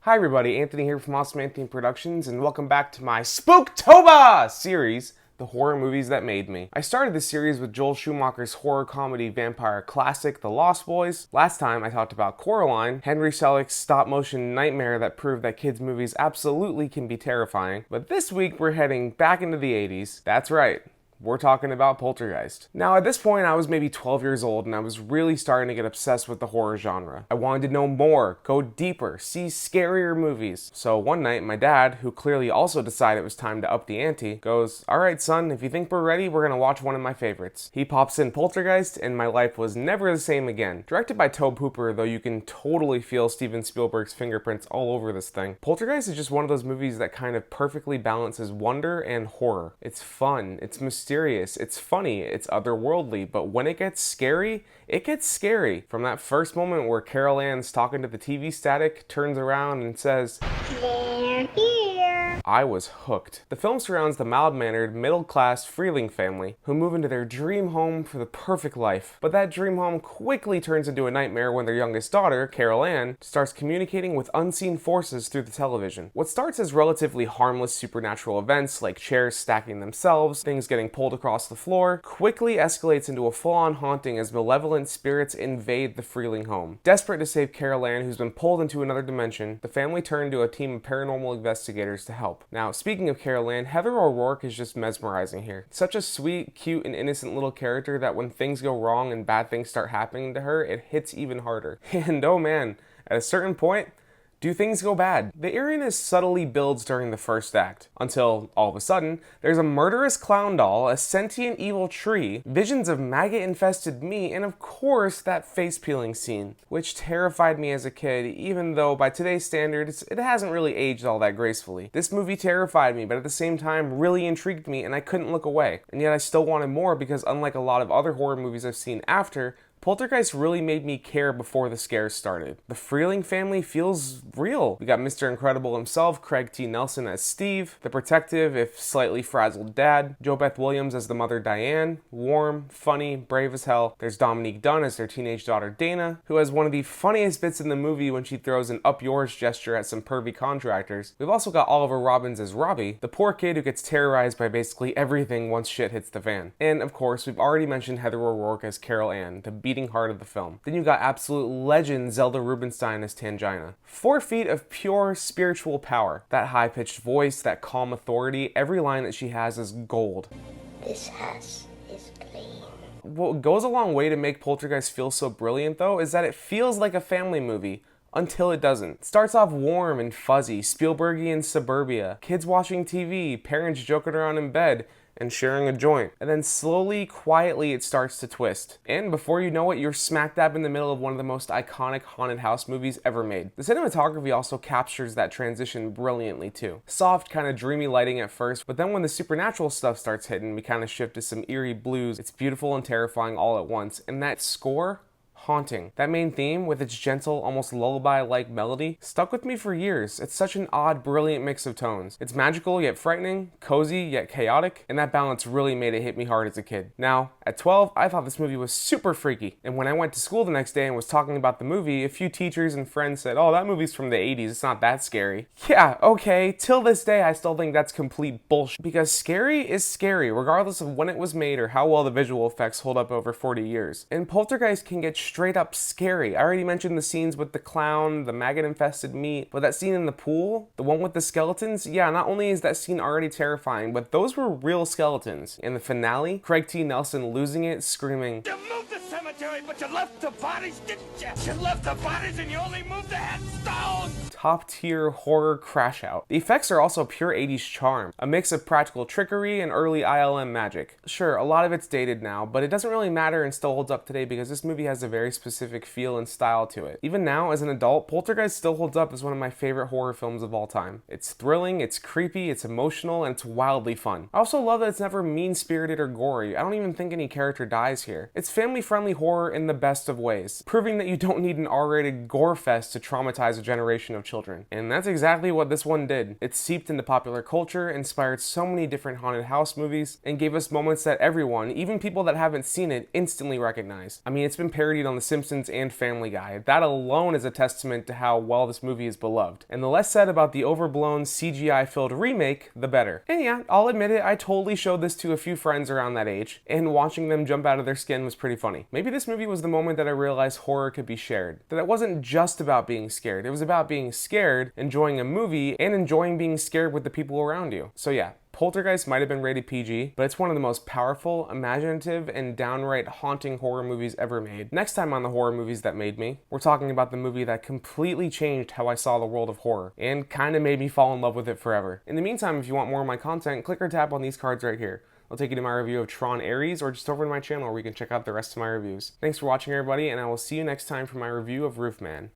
Hi everybody, Anthony here from Awesome Anthony Productions, and welcome back to my Spooktober series, The Horror Movies That Made Me. I started this series with Joel Schumacher's horror comedy vampire classic, The Lost Boys. Last time I talked about Coraline, Henry Selick's stop-motion nightmare that proved that kids' movies absolutely can be terrifying. But this week we're heading back into the 80s. That's right. We're talking about Poltergeist. Now, at this point, I was maybe 12 years old, and I was really starting to get obsessed with the horror genre. I wanted to know more, go deeper, see scarier movies. So one night, my dad, who clearly also decided it was time to up the ante, goes, "All right, son, if you think we're ready, we're gonna watch one of my favorites." He pops in Poltergeist, and my life was never the same again. Directed by Tobe Hooper, though you can totally feel Steven Spielberg's fingerprints all over this thing. Poltergeist is just one of those movies that kind of perfectly balances wonder and horror. It's fun, it's mysterious, it's funny, it's otherworldly, but when it gets scary, it gets scary. From that first moment where Carol Ann's talking to the TV static, turns around and says, "They're here," I was hooked. The film surrounds the mild-mannered, middle-class Freeling family who move into their dream home for the perfect life. But that dream home quickly turns into a nightmare when their youngest daughter, Carol Ann, starts communicating with unseen forces through the television. What starts as relatively harmless supernatural events like chairs stacking themselves, things getting pulled across the floor, quickly escalates into a full-on haunting as malevolent spirits invade the Freeling home. Desperate to save Carol Ann, who's been pulled into another dimension, the family turn to a team of paranormal investigators to help. Now, speaking of Carol Ann, Heather O'Rourke is just mesmerizing here. Such a sweet, cute, and innocent little character that when things go wrong and bad things start happening to her, it hits even harder. And oh man, at a certain point, do things go bad? The eeriness subtly builds during the first act, until, all of a sudden, there's a murderous clown doll, a sentient evil tree, visions of maggot-infested meat, and of course, that face-peeling scene, which terrified me as a kid, even though by today's standards, it hasn't really aged all that gracefully. This movie terrified me, but at the same time, really intrigued me, and I couldn't look away. And yet I still wanted more because unlike a lot of other horror movies I've seen after, Poltergeist really made me care before the scares started. The Freeling family feels real. We got Mr. Incredible himself, Craig T. Nelson as Steve, the protective, if slightly frazzled dad, JoBeth Williams as the mother Diane, warm, funny, brave as hell. There's Dominique Dunn as their teenage daughter Dana, who has one of the funniest bits in the movie when she throws an up yours gesture at some pervy contractors. We've also got Oliver Robbins as Robbie, the poor kid who gets terrorized by basically everything once shit hits the fan. And of course, we've already mentioned Heather O'Rourke as Carol Ann, the beating heart of the film. Then you got absolute legend Zelda Rubinstein as Tangina. 4 feet of pure spiritual power. That high-pitched voice, that calm authority, every line that she has is gold. This house is clean. What goes a long way to make Poltergeist feel so brilliant, though, is that it feels like a family movie. Until it doesn't. It starts off warm and fuzzy, Spielbergian suburbia, kids watching TV, parents joking around in bed, and sharing a joint. And then slowly, quietly, it starts to twist. And before you know it, you're smack dab in the middle of one of the most iconic haunted house movies ever made. The cinematography also captures that transition brilliantly too. Soft, kind of dreamy lighting at first, but then when the supernatural stuff starts hitting, we kind of shift to some eerie blues. It's beautiful and terrifying all at once. And that score? Haunting. That main theme, with its gentle, almost lullaby-like melody, stuck with me for years. It's such an odd, brilliant mix of tones. It's magical yet frightening, cozy yet chaotic, and that balance really made it hit me hard as a kid. Now, at 12, I thought this movie was super freaky, and when I went to school the next day and was talking about the movie, a few teachers and friends said, "Oh, that movie's from the 80s, it's not that scary." Yeah, okay, till this day I still think that's complete bullshit, because scary is scary, regardless of when it was made or how well the visual effects hold up over 40 years. And Poltergeist can get straight up scary. I already mentioned the scenes with the clown, the maggot-infested meat, but that scene in the pool, the one with the skeletons, yeah, not only is that scene already terrifying, but those were real skeletons. In the finale, Craig T. Nelson losing it, screaming, "You moved the cemetery, but you left the bodies, didn't you? You left the bodies and you only moved the headstones!" Top-tier horror crash out. The effects are also pure 80s charm, a mix of practical trickery and early ILM magic. Sure, a lot of it's dated now, but it doesn't really matter and still holds up today because this movie has a very specific feel and style to it. Even now, as an adult, Poltergeist still holds up as one of my favorite horror films of all time. It's thrilling, it's creepy, it's emotional, and it's wildly fun. I also love that it's never mean-spirited or gory. I don't even think any character dies here. It's family-friendly horror in the best of ways, proving that you don't need an R-rated gore fest to traumatize a generation of children. children. And that's exactly what this one did. It seeped into popular culture, inspired so many different haunted house movies, and gave us moments that everyone, even people that haven't seen it, instantly recognized. I mean, it's been parodied on The Simpsons and Family Guy. That alone is a testament to how well this movie is beloved. And the less said about the overblown CGI-filled remake, the better. And yeah, I'll admit it, I totally showed this to a few friends around that age, and watching them jump out of their skin was pretty funny. Maybe this movie was the moment that I realized horror could be shared. That it wasn't just about being scared, it was about being scared, enjoying a movie, and enjoying being scared with the people around you. So yeah, Poltergeist might have been rated PG, but it's one of the most powerful, imaginative, and downright haunting horror movies ever made. Next time on the Horror Movies That Made Me, we're talking about the movie that completely changed how I saw the world of horror, and kinda made me fall in love with it forever. In the meantime, if you want more of my content, click or tap on these cards right here. I'll take you to my review of Tron Ares, or just over to my channel where you can check out the rest of my reviews. Thanks for watching, everybody, and I will see you next time for my review of Roofman.